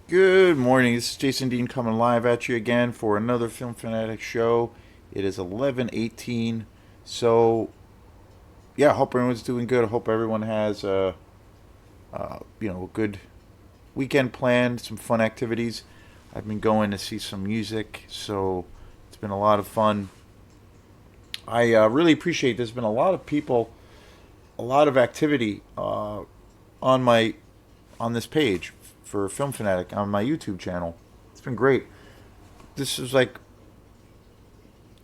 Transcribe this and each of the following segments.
Good morning. This is Jason Dean coming live at you again for another Film Fanatic show. It is 11:18. So, yeah, I hope everyone's doing good. I hope everyone has a good weekend planned, some fun activities. I've been going to see some music, so it's been a lot of fun. I really appreciate there's been a lot of people, a lot of activity on my on this page for Film Fanatic on my YouTube channel. It's been great. This is like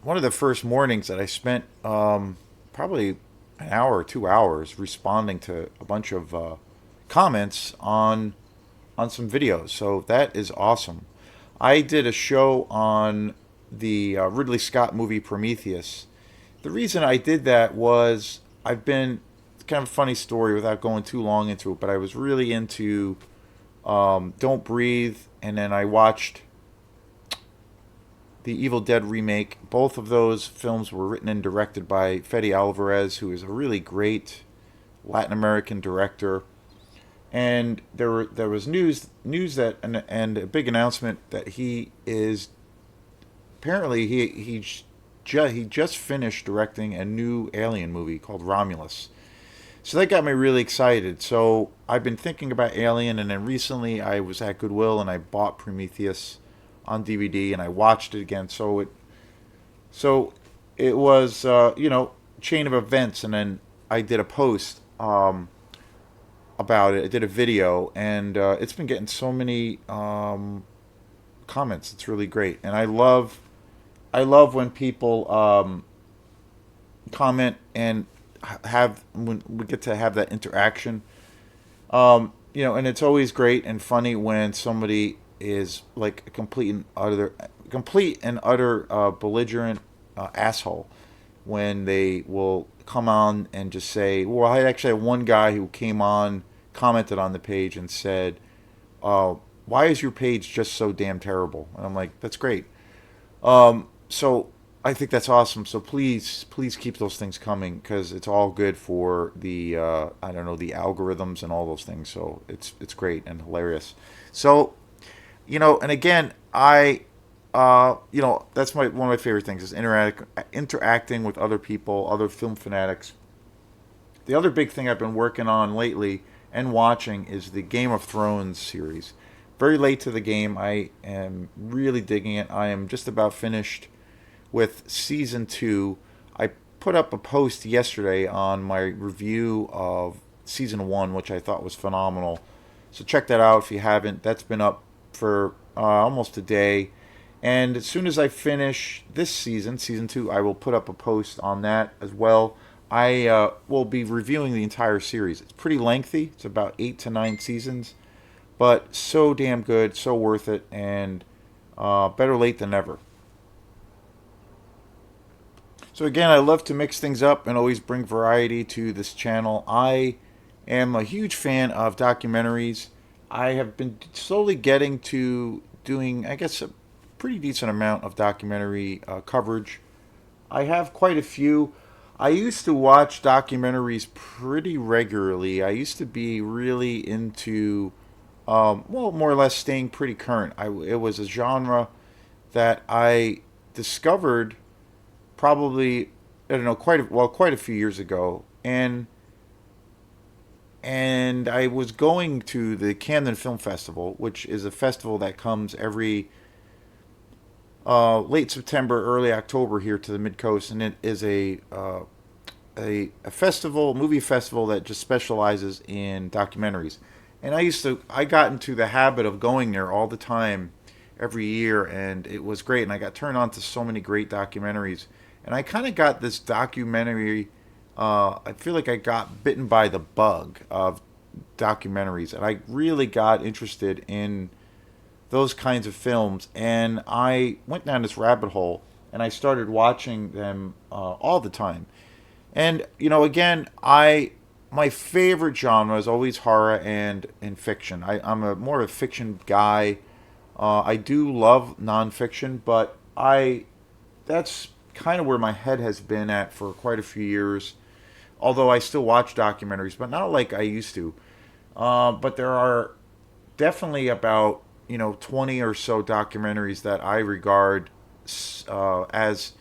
one of the first mornings that I spent probably an hour or 2 hours responding to a bunch of comments on some videos. So that is awesome. I did a show on the Ridley Scott movie Prometheus. The reason I did that was I've been it's kind of a funny story without going too long into it, but I was really into Don't Breathe, and then I watched the Evil Dead remake. Both of those films were written and directed by Fede Alvarez, who is a really great Latin American director. And there was news that and a big announcement that he is apparently he just finished directing a new Alien movie called Romulus. So that got me really excited. So I've been thinking about Alien, and then recently I was at Goodwill and I bought Prometheus on DVD and I watched it again. So it was chain of events, and then I did a post about it. I did a video, and it's been getting so many comments. It's really great, and I love when people comment and have when we get to have that interaction. And it's always great and funny when somebody is like a complete and utter belligerent asshole when they will come on and just say, well, I actually had one guy who came on, commented on the page and said, why is your page just so damn terrible? And I'm like, that's great. So I think that's awesome. So please keep those things coming because it's all good for the I don't know, the algorithms and all those things. So it's great and hilarious. So and again, that's one of my favorite things is interacting with other people, other film fanatics. The other big thing I've been working on lately and watching is the Game of Thrones series. Very late to the game. I am really digging it. I am just about finished with season two. I put up a post yesterday on my review of season one, which I thought was phenomenal. So check that out if you haven't. That's been up for almost a day. And as soon as I finish this season two, I will put up a post on that as well. I will be reviewing the entire series. It's pretty lengthy. It's about 8 to 9 seasons, but so damn good, so worth it, and better late than never. So again, I love to mix things up and always bring variety to this channel. I am a huge fan of documentaries. I have been slowly getting to doing, I guess, a pretty decent amount of documentary coverage. I have quite a few. I used to watch documentaries pretty regularly. I used to be really into, more or less staying pretty current. It was a genre that I discovered probably, I don't know, quite a few years ago, and I was going to the Camden Film Festival, which is a festival that comes every late September, early October here to the Mid Coast, and it is a festival, movie festival that just specializes in documentaries. And I got into the habit of going there all the time, every year, and it was great. And I got turned on to so many great documentaries. And I kind of got this documentary. I feel like I got bitten by the bug of documentaries, and I really got interested in those kinds of films. And I went down this rabbit hole, and I started watching them all the time. And again, I my favorite genre is always horror and fiction. I'm a more of a fiction guy. I do love nonfiction, but I that's kind of where my head has been at for quite a few years. Although I still watch documentaries, but not like I used to. But there are definitely about 20 or so documentaries that I regard as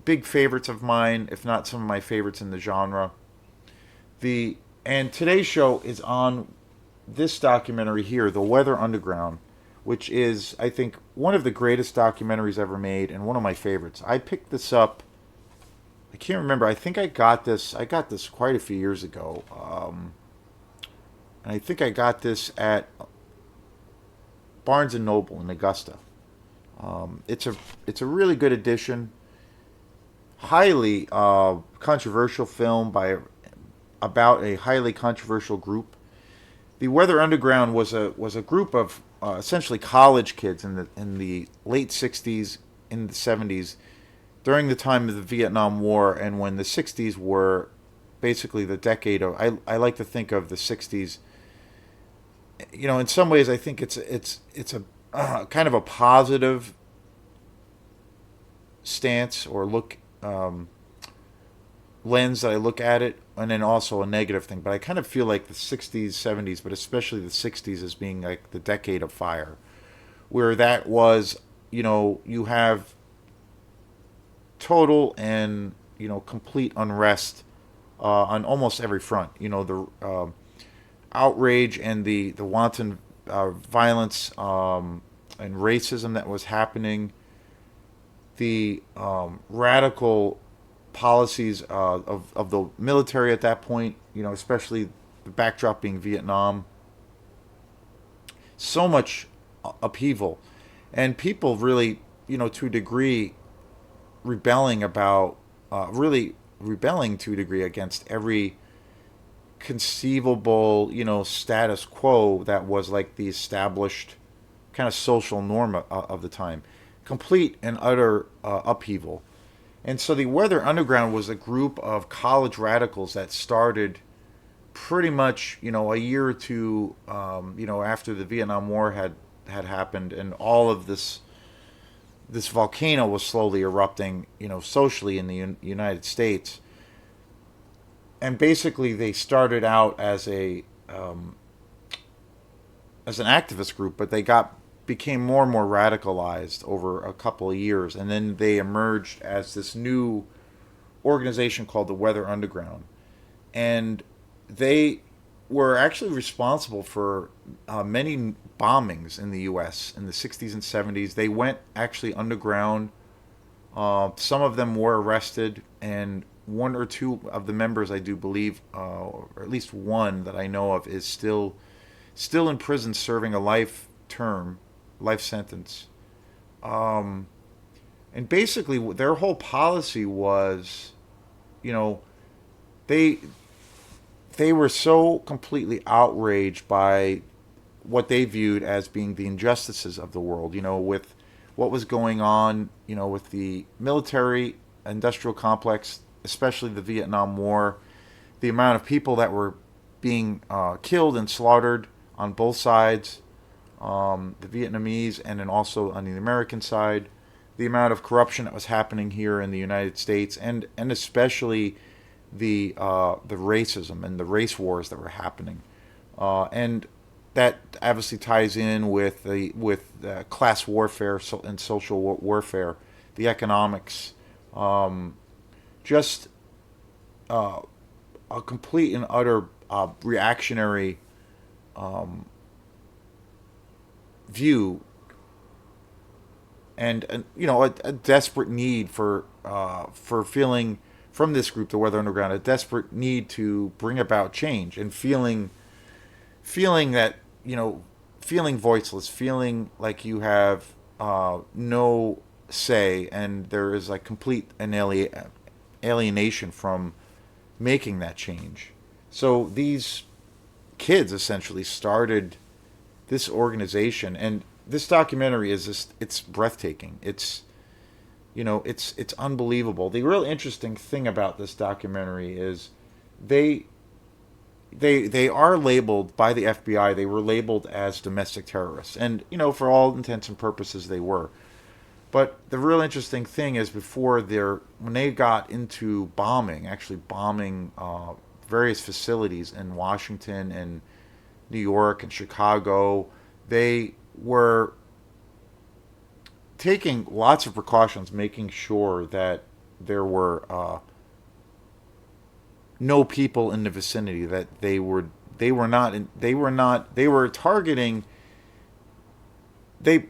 big favorites of mine, if not some of my favorites in the genre. The and today's show is on this documentary here, The Weather Underground, which is, I think, one of the greatest documentaries ever made and one of my favorites. I picked this up. I can't remember. I think I got this. I got this quite a few years ago, and I think I got this at Barnes and Noble in Augusta. It's a really good edition. Highly controversial film by about a highly controversial group. The Weather Underground was a group of essentially college kids in the late '60s, in the '70s, during the time of the Vietnam War, and when the '60s were basically the decade of. I like to think of the '60s. In some ways, I think it's a kind of a positive stance or look lens that I look at it, and then also a negative thing. But I kind of feel like the '60s, '70s, but especially the '60s as being like the decade of fire, where that was, you have total and complete unrest on almost every front. The outrage and the wanton violence and racism that was happening, the radical policies of the military at that point, especially the backdrop being Vietnam. So much upheaval. And people really, to a degree, rebelling about, really rebelling to a degree against every conceivable, status quo that was like the established kind of social norm of the time. Complete and utter upheaval. And so the Weather Underground was a group of college radicals that started pretty much, a year or two, after the Vietnam War had happened, and all of this volcano was slowly erupting, socially in the United States. And basically, they started out as as an activist group, but they became more and more radicalized over a couple of years, and then they emerged as this new organization called the Weather Underground, and they were actually responsible for many bombings in the U.S. in the '60s and '70s. They went actually underground. Some of them were arrested, and one or two of the members, I do believe, or at least one that I know of, is still in prison serving a life sentence. And basically, their whole policy was, you know, they they were so completely outraged by what they viewed as being the injustices of the world, with what was going on, with the military industrial complex, especially the Vietnam War, the amount of people that were being killed and slaughtered on both sides, the Vietnamese and then also on the American side, the amount of corruption that was happening here in the United States, and especially the racism and the race wars that were happening, and that obviously ties in with the class warfare and social warfare, the economics, just a complete and utter reactionary view, and a desperate need for feeling from this group, the Weather Underground, a desperate need to bring about change, and feeling that feeling voiceless, feeling like you have no say, and there is like complete alienation from making that change. So these kids essentially started this organization, and this documentary is it's breathtaking. It's unbelievable. The real interesting thing about this documentary is they they are labeled by the FBI. They were labeled as domestic terrorists, and for all intents and purposes, they were. But the real interesting thing is when they got into bombing, actually bombing various facilities in Washington and New York and Chicago, they were taking lots of precautions, making sure that there were no people in the vicinity, that they were targeting. They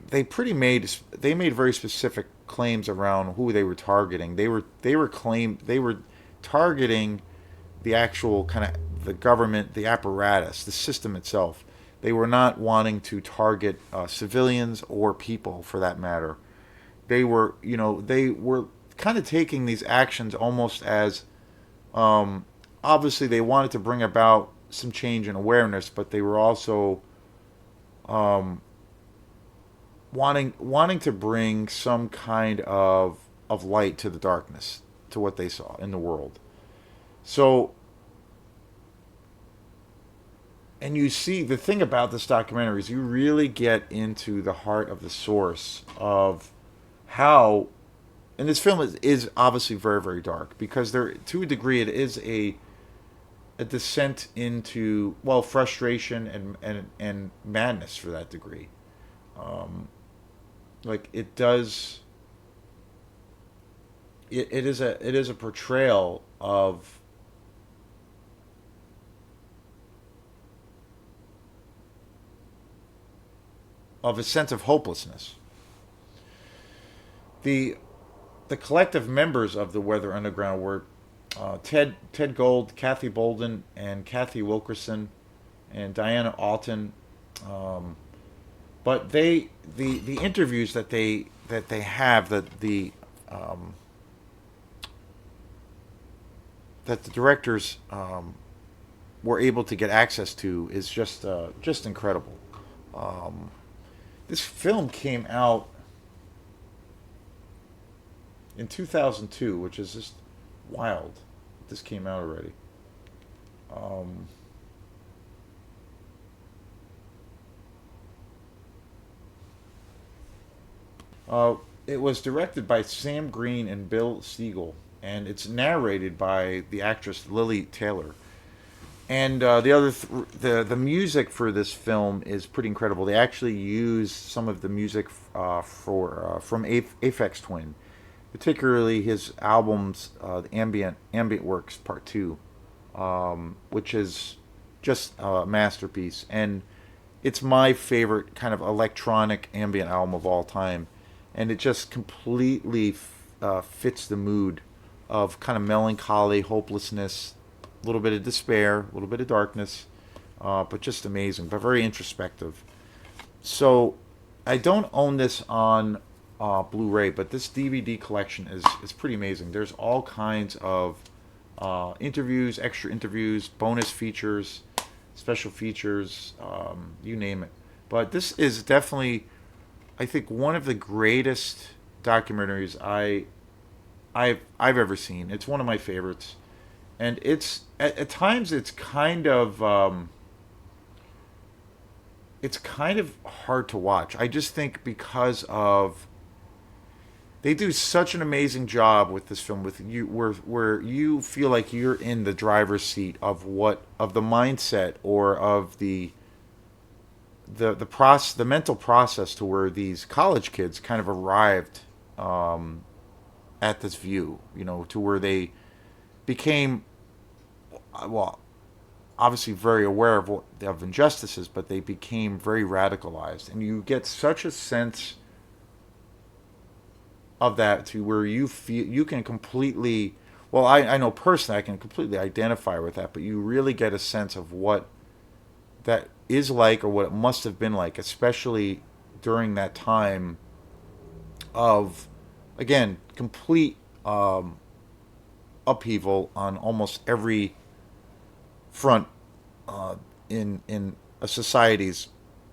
made very specific claims around who they were targeting. They were targeting the actual kind of the government, the apparatus, the system itself. They were not wanting to target civilians or people, for that matter. They were kind of taking these actions almost as, obviously they wanted to bring about some change in awareness, but they were also wanting to bring some kind of light to the darkness, to what they saw in the world. So, and you see, the thing about this documentary is you really get into the heart of the source of how, and this film is obviously very, very dark, because there, to a degree, it is a descent into, well, frustration and madness, for that degree. Like it does, it is a portrayal of a sense of hopelessness. The the collective members of the Weather Underground were Ted Gold, Kathy Bolden, and Kathy Wilkerson, and Diana Alton. Um, but the interviews that they have, um, that the directors were able to get access to, is just incredible. Um, this film came out in 2002, which is just wild. This came out already. Um, uh, it was directed by Sam Green and Bill Siegel, and it's narrated by the actress Lily Taylor. And the music for this film is pretty incredible. They actually use some of the music from Aphex Twin, particularly his albums, the Ambient Works Part Two, which is just a masterpiece, and it's my favorite kind of electronic ambient album of all time, and it just completely fits the mood of kind of melancholy, hopelessness, a little bit of despair, a little bit of darkness, but just amazing, but very introspective. So I don't own this on Blu-ray, but this DVD collection is pretty amazing. There's all kinds of interviews, extra interviews, bonus features, special features, you name it. But this is definitely, I think, one of the greatest documentaries I've ever seen. It's one of my favorites, and it's at times it's kind of hard to watch. I just think because of, they do such an amazing job with this film, with you, where you feel like you're in the driver's seat of the mindset, or of the mental process, to where these college kids kind of arrived at this view, to where they became, well, obviously very aware of injustices, but they became very radicalized, and you get such a sense of that, to where you feel you can completely, well, I know personally I can completely identify with that, but you really get a sense of what that is like, or what it must have been like, especially during that time of, again, complete upheaval on almost every front in a society's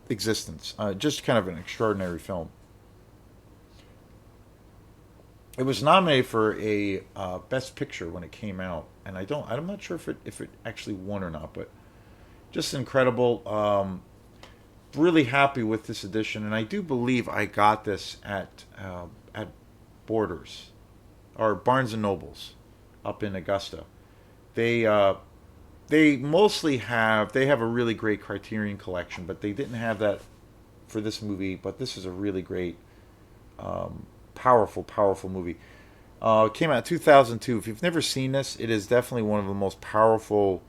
existence. Just kind of an extraordinary film. It was nominated for a Best Picture when it came out, and I'm not sure if it actually won or not, but just incredible. Really happy with this edition, and I do believe I got this at Borders, or Barnes and Nobles up in Augusta. They they have a really great Criterion collection, but they didn't have that for this movie, but this is a really great, powerful, powerful movie. It came out in 2002. If you've never seen this, it is definitely one of the most powerful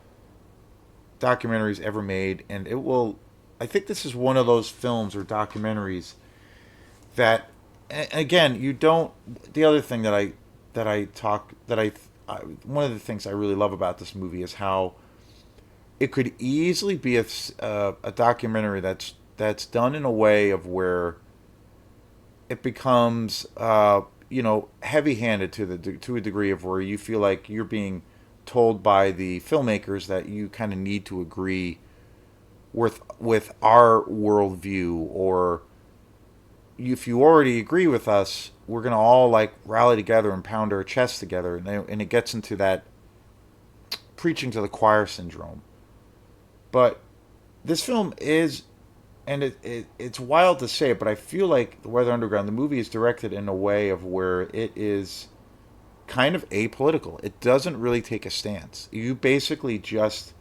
documentaries ever made, and it will. I think this is one of those films or documentaries that, again, you don't. The other thing that I talk that I one of the things I really love about this movie is how it could easily be a documentary that's done in a way of where it becomes heavy-handed to a degree of where you feel like you're being told by the filmmakers that you kind of need to agree with our worldview, or if you already agree with us, we're gonna all like rally together and pound our chests together, and it gets into that preaching to the choir syndrome. But this film is, and it's wild to say it, but I feel like The Weather Underground, the movie, is directed in a way of where it is kind of apolitical. It doesn't really take a stance. You basically just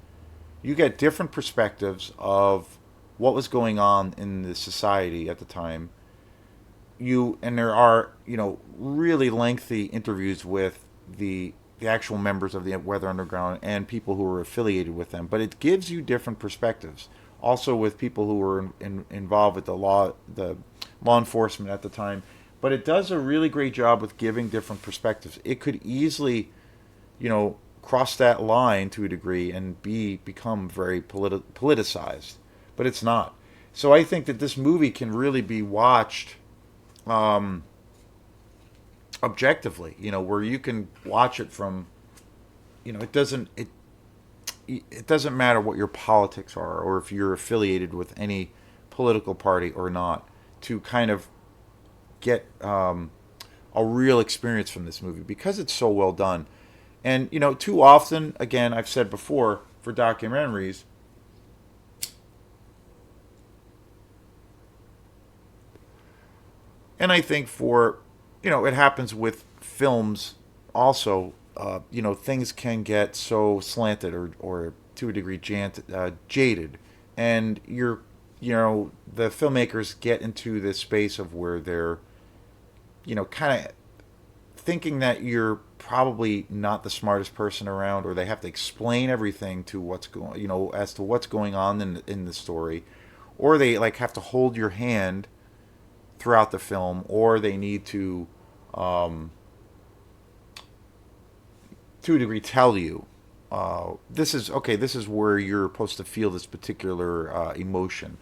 you get different perspectives of what was going on in the society at the time. And there are really lengthy interviews with the actual members of the Weather Underground and people who were affiliated with them, but it gives you different perspectives. Also, with people who were involved with the law enforcement at the time, but it does a really great job with giving different perspectives. It could easily, cross that line to a degree and become very politicized, but it's not. So I think that this movie can really be watched um, objectively, where you can watch it from, it doesn't matter what your politics are or if you're affiliated with any political party or not, to kind of get a real experience from this movie because it's so well done. And too often, again, I've said before, for documentaries, and I think for it happens with films also. Things can get so slanted or to a degree jaded, and the filmmakers get into this space of where they're kind of thinking that you're probably not the smartest person around, or they have to explain everything to what's going as to what's going on in the story, or they like have to hold your hand throughout the film, or they need um, to a degree tell you this is okay. This is where you're supposed to feel this particular emotion,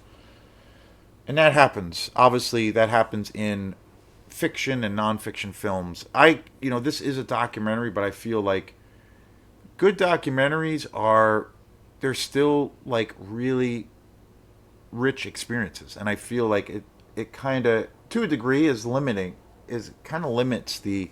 and that happens. Obviously, that happens in fiction and nonfiction films. This is a documentary, but I feel like good documentaries they're still like really rich experiences, and I feel like it kind of to a degree is kind of limits the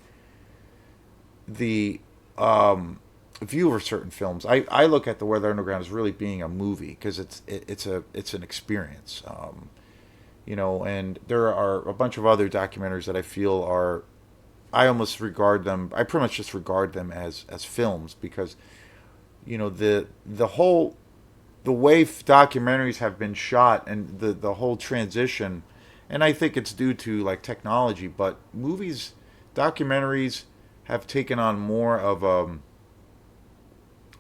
view of certain films. I look at The Weather Underground as really being a movie because it's an experience. And there are a bunch of other documentaries that I feel are I almost regard them. I pretty much just regard them as films because the way documentaries have been shot and the whole transition, and I think it's due to like technology, but documentaries have taken on more of a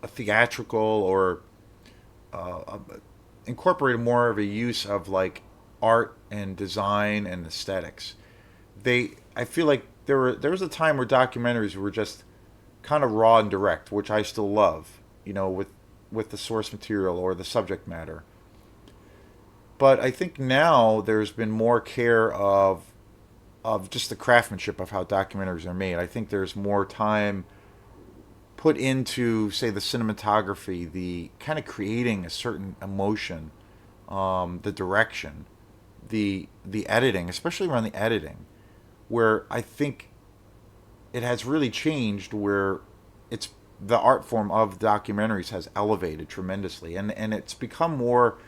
theatrical or uh, incorporated more of a use of like art and design and aesthetics. I feel like there was a time where documentaries were just kind of raw and direct, which I still love, with the source material or the subject matter. But I think now there's been more care of just the craftsmanship of how documentaries are made. I think there's more time put into, say, the cinematography, the kind of creating a certain emotion, the direction, the editing, especially around the editing, where I think it has really changed. Where it's the art form of documentaries has elevated tremendously, and it's become more.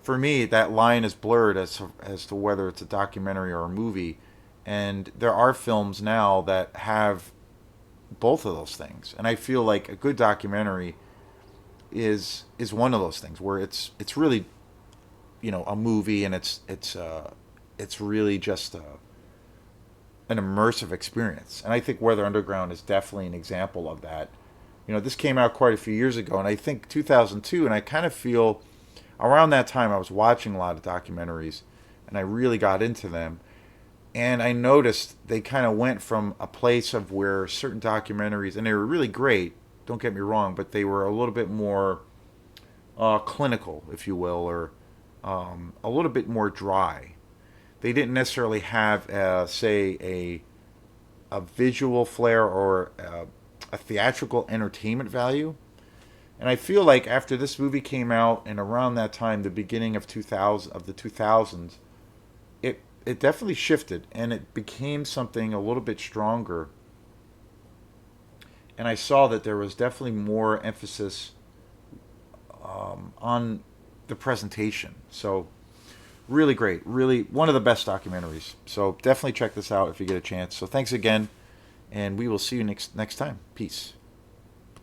For me, that line is blurred as to whether it's a documentary or a movie, and there are films now that have both of those things, and I feel like a good documentary is one of those things where it's really a movie, and it's really just an immersive experience. And I think Weather Underground is definitely an example of that. This came out quite a few years ago, and I think 2002, and I kind of feel around that time I was watching a lot of documentaries, and I really got into them. And I noticed they kind of went from a place of where certain documentaries, and they were really great, don't get me wrong, but they were a little bit more clinical, if you will, or a little bit more dry. They didn't necessarily have, say, a visual flair or a theatrical entertainment value. And I feel like after this movie came out, and around that time, the beginning of 2000 of the 2000s, it definitely shifted, and it became something a little bit stronger. And I saw that there was definitely more emphasis on the presentation. So really great, really one of the best documentaries. So definitely check this out if you get a chance. So thanks again, and we will see you next time. Peace.